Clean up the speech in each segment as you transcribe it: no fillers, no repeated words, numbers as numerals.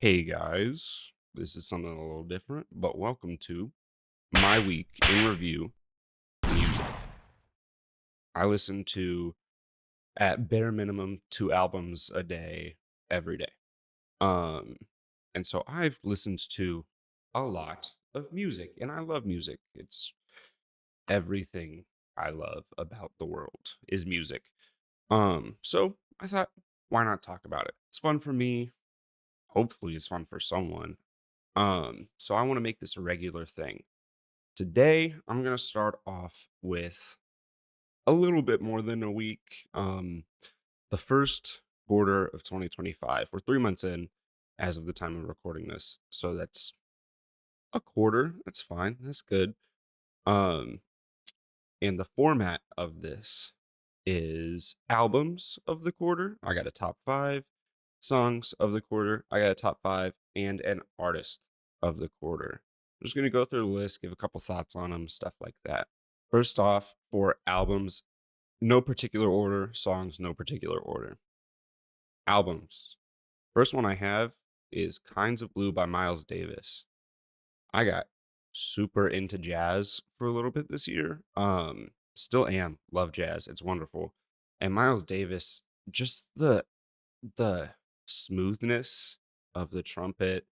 Hey guys, this is something a little different, but welcome to my week in review music. I listen to, at bare minimum, 2 albums a day, every day. Um, and so I've listened to a lot of music, and I love music. It's everything I love about the world is music. So I thought, why not talk about it? It's fun for me. Hopefully, it's fun for someone. So I want to make this a regular thing. Today, I'm going to start off with a little bit more than a week. The first quarter of 2025. We're 3 months in as of the time of recording this. So that's a quarter. That's fine. That's good. Um, and the format of this is albums of the quarter. I got a top five, songs of the quarter. I got a top five, and an artist of the quarter. I'm just going to go through the list, give a couple thoughts on them, stuff like that. First off, for albums, no particular order, songs, no particular order. Albums. First one I have is Kinds of Blue by Miles Davis. I got super into jazz for a little bit this year. Still am. Love jazz. It's wonderful. And Miles Davis, just the smoothness of the trumpet,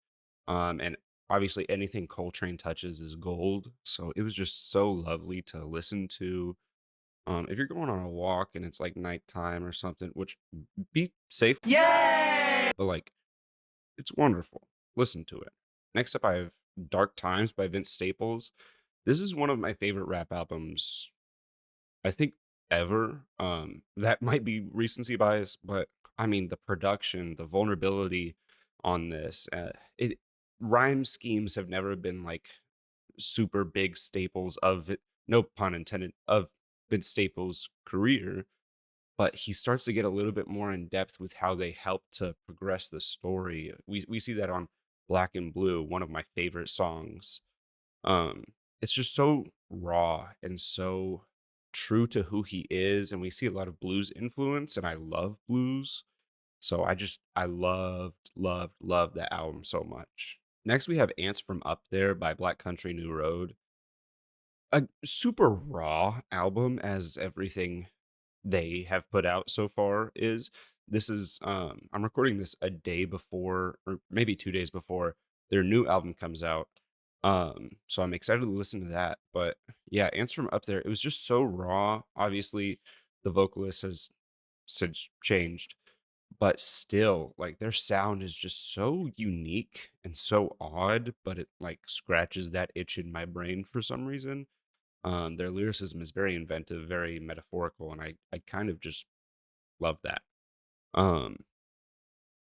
and obviously anything Coltrane touches is gold. So it was just so lovely to listen to. If you're going on a walk and it's like nighttime or something, which be safe, Yay! but like it's wonderful. Listen to it. Next up, I have Dark Times by Vince Staples. This is one of my favorite rap albums, I think, ever. That might be recency bias, but I mean, the production, the vulnerability on this, it rhyme schemes have never been like super big staples of it, no pun intended, of Vince Staples' career, but he starts to get a little bit more in depth with how they help to progress the story. We see that on Black and Blue, one of my favorite songs. Um, it's just so raw and so true to who he is, and we see a lot of blues influence, and I love blues. So I loved that album so much. Next, we have Ants from Up There by Black Country New Road. A super raw album as everything they have put out so far is. This is I'm recording this a day before, or maybe 2 days before their new album comes out. So I'm excited to listen to that. But yeah, Ants from Up There, it was just so raw. Obviously, the vocalist has since changed, but still, like, their sound is just so unique and so odd, but it like scratches that itch in my brain for some reason. Their lyricism is very inventive, very metaphorical, and I kind of just love that. Um,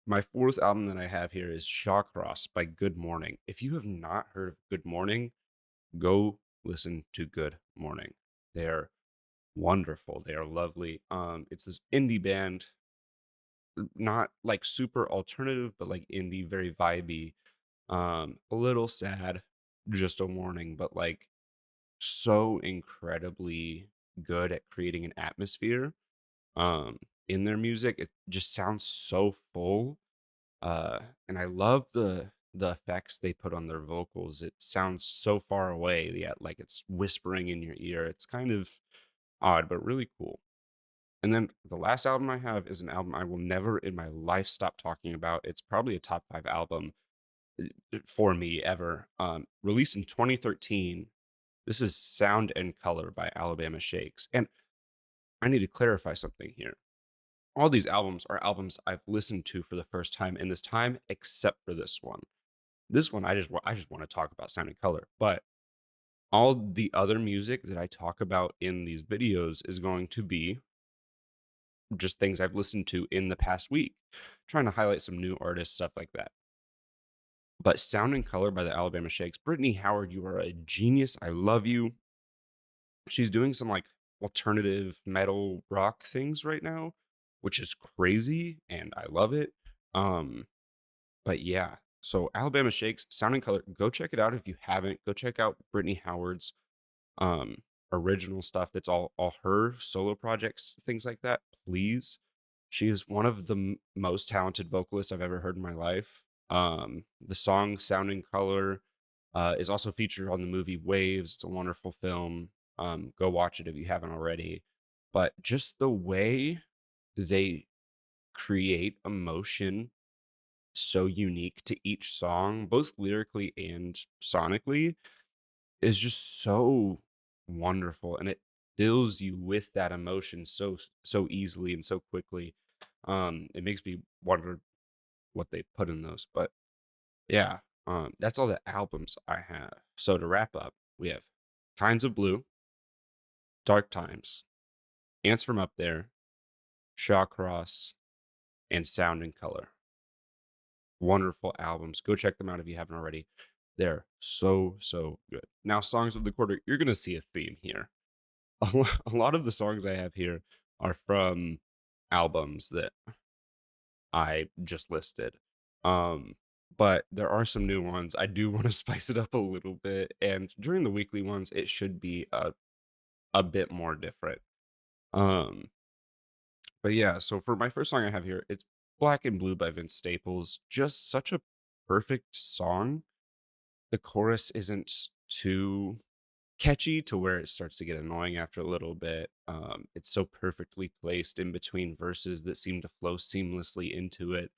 my fourth album that I have here is Shawcross by Good Morning. If you have not heard of Good Morning, go listen to Good Morning. They're wonderful. They are lovely. It's this indie band, not like super alternative, but like indie, very vibey. A little sad, just a warning, but like so incredibly good at creating an atmosphere um in their music. It just sounds so full. And I love the effects they put on their vocals. It sounds so far away, yet like it's whispering in your ear. It's kind of odd, but really cool. And then the last album I have is an album I will never in my life stop talking about. It's probably a top five album for me ever. Released in 2013. This is Sound and Color by Alabama Shakes. And I need to clarify something here. All these albums are albums I've listened to for the first time in this time, except for this one. This one, I just want to talk about Sound and Color. But all the other music that I talk about in these videos is going to be just things I've listened to in the past week, trying to highlight some new artists, stuff like that. But Sound and Color by the Alabama Shakes, Brittany Howard, you are a genius. I love you. She's doing some like alternative metal rock things right now, which is crazy and I love it. Um, but yeah, so Alabama Shakes, Sound and Color, go check it out if you haven't. Go check out Brittany Howard's um original stuff. That's all her solo projects, things like that. Please. She is one of the most talented vocalists I've ever heard in my life. The song Sound and Color is also featured on the movie Waves. It's a wonderful film. Go watch it if you haven't already. But just the way they create emotion so unique to each song, both lyrically and sonically, is just so wonderful, and it fills you with that emotion so easily and so quickly. It makes me wonder what they put in those, but yeah, that's all the albums I have. So to wrap up, we have Kinds of Blue, Dark Times, Ants from Up There, Shawcross, and Sound and Color. Wonderful albums. Go check them out if you haven't already. They're so good. Now, songs of the quarter, you're gonna see a theme here. A lot of the songs I have here are from albums that I just listed. Um, but there are some new ones. I do want to spice it up a little bit, and during the weekly ones, it should be a bit more different. Um, but yeah, so for my first song I have here, it's Black and Blue by Vince Staples. Just such a perfect song. The chorus isn't too catchy to where it starts to get annoying after a little bit. It's so perfectly placed in between verses that seem to flow seamlessly into it.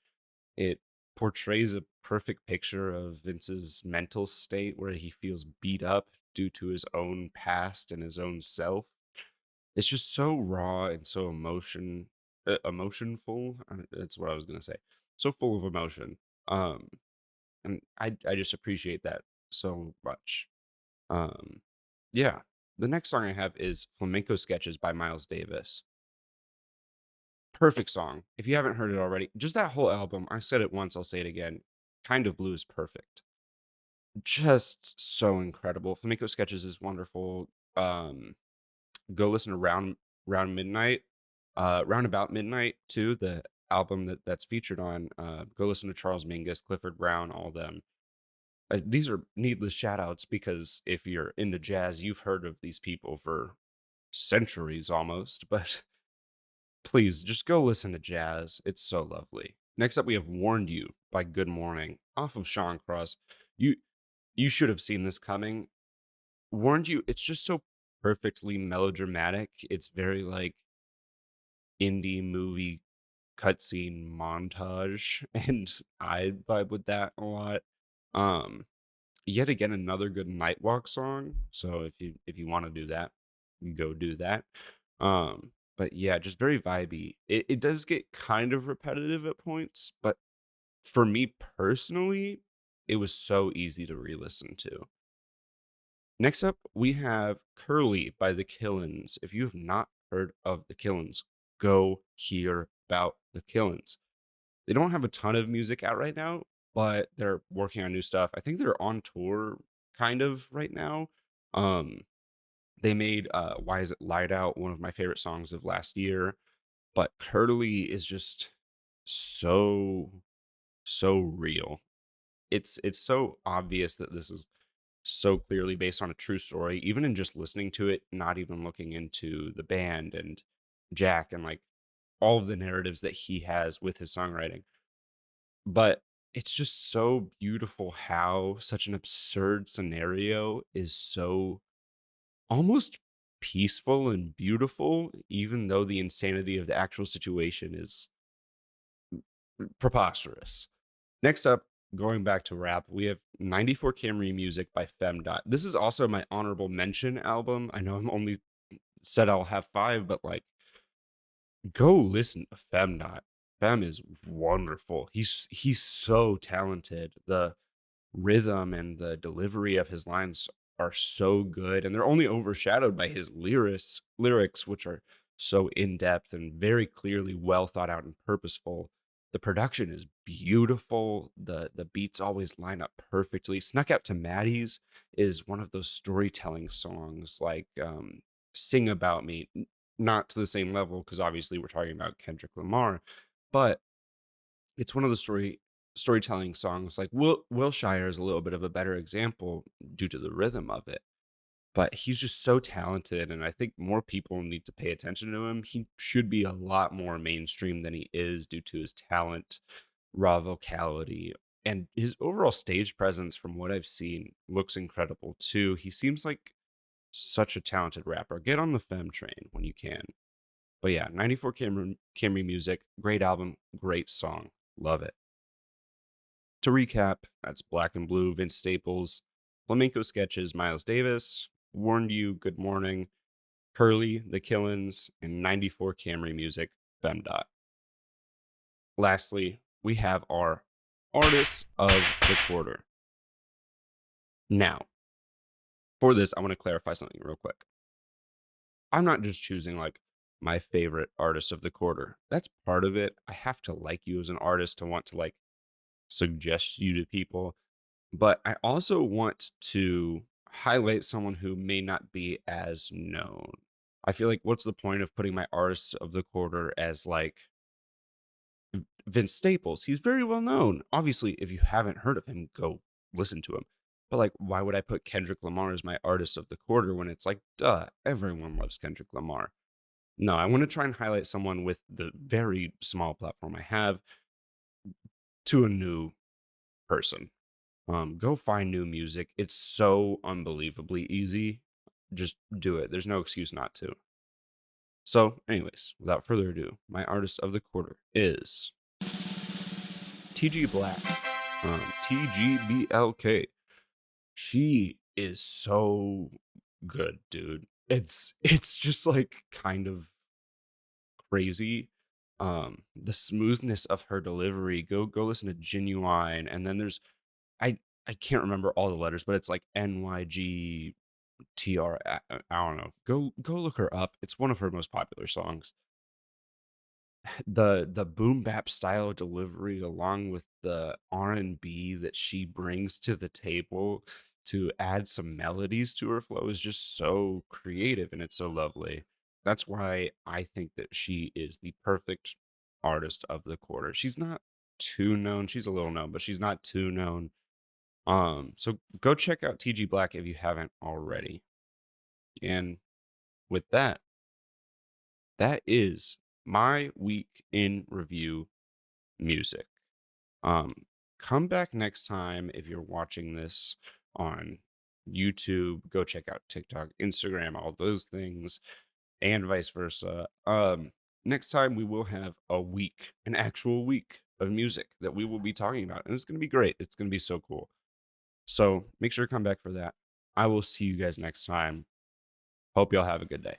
It portrays a perfect picture of Vince's mental state where he feels beat up due to his own past and his own self. It's just so raw and so emotionful. That's what I was gonna say. So full of emotion. Um, and I just appreciate that so much. Um, yeah. The next song I have is Flamenco Sketches by Miles Davis. Perfect song. If you haven't heard it already, just that whole album, I said it once, I'll say it again. Kind of Blue is perfect. Just so incredible. Flamenco Sketches is wonderful. Um, go listen to Round Midnight, Round About Midnight too, the album that's featured on. Go listen to Charles Mingus, Clifford Brown, all them. These are needless shout outs because if you're into jazz, you've heard of these people for centuries almost, but please just go listen to jazz. It's so lovely. Next up, we have Warned You by Good Morning off of Sean Cross. You you should have seen this coming. Warned You, it's just so perfectly melodramatic. It's very like indie movie cutscene montage, and I vibe with that a lot. Um, Yet again, another good Nightwalk song. So if you want to do that, go do that. But yeah, just very vibey. It does get kind of repetitive at points, but for me personally, it was so easy to re-listen to. Next up, we have Curly by The Killins. If you have not heard of The Killins, go hear about The Killins. They don't have a ton of music out right now, but they're working on new stuff. I think they're on tour kind of right now. Um, they made Why Is It Light Out, one of my favorite songs of last year. But Curly is just so real. It's so obvious that this is so clearly based on a true story, even in just listening to it, not even looking into the band and Jack and like all of the narratives that he has with his songwriting. But it's just so beautiful how such an absurd scenario is so almost peaceful and beautiful, even though the insanity of the actual situation is preposterous. Next up, going back to rap, we have 94 Camry Music by Femdot. This is also my honorable mention album. I know I'm only said I'll have five, but like, go listen to Femdot. Fem is wonderful. He's so talented. The rhythm and the delivery of his lines are so good, and they're only overshadowed by his lyrics, which are so in-depth and very clearly well thought out and purposeful. The production is beautiful. The beats always line up perfectly. Snuck Out to Maddie's is one of those storytelling songs like Sing About Me, not to the same level because obviously we're talking about Kendrick Lamar, but it's one of the storytelling songs. Like Wilshire is a little bit of a better example due to the rhythm of it. But he's just so talented, and I think more people need to pay attention to him. He should be a lot more mainstream than he is due to his talent, raw vocality, And his overall stage presence, from what I've seen, looks incredible too. He seems like such a talented rapper. Get on the Fem train when you can. But yeah, 94 Camry Music, great album, great song. Love it. To recap, that's Black and Blue, Vince Staples, Flamenco Sketches, Miles Davis, Warned You, Good Morning, Curly, The Killins, and 94 Camry Music, Femdot. Lastly, we have our Artists of the Quarter. Now, for this, I want to clarify something real quick. I'm not just choosing like my favorite artist of the quarter. That's part of it. I have to like you as an artist to want to like suggest you to people, but I also want to highlight someone who may not be as known. I feel like what's the point of putting my artists of the quarter as like Vince Staples? He's very well known. Obviously, if you haven't heard of him, go listen to him. But like, why would I put Kendrick Lamar as my artist of the quarter when it's like, duh, everyone loves Kendrick Lamar? No, I want to try and highlight someone with the very small platform I have to a new person. Go find new music. It's so unbelievably easy. Just do it. There's no excuse not to. So, anyways, without further ado, my artist of the quarter is TG Black. TGBLK. She is so good, dude. It's just like kind of crazy. The smoothness of her delivery. Go listen to Genuine, and then there's I I can't remember all the letters, but it's like NYGTR. I don't know. Go look her up. It's one of her most popular songs. The boom bap style delivery, along with the R&B that she brings to the table to add some melodies to her flow, is just so creative and it's so lovely. That's why I think that she is the perfect artist of the quarter. She's not too known. She's a little known, but she's not too known. So go check out TG Black if you haven't already. And with that, that is my week in review music. Um, Come back next time if you're watching this on YouTube. Go check out TikTok, Instagram, all those things, and vice versa. Next time we will have a week, an actual week of music that we will be talking about, and it's gonna be great. It's gonna be so cool. So make sure to come back for that. I will see you guys next time. Hope y'all have a good day.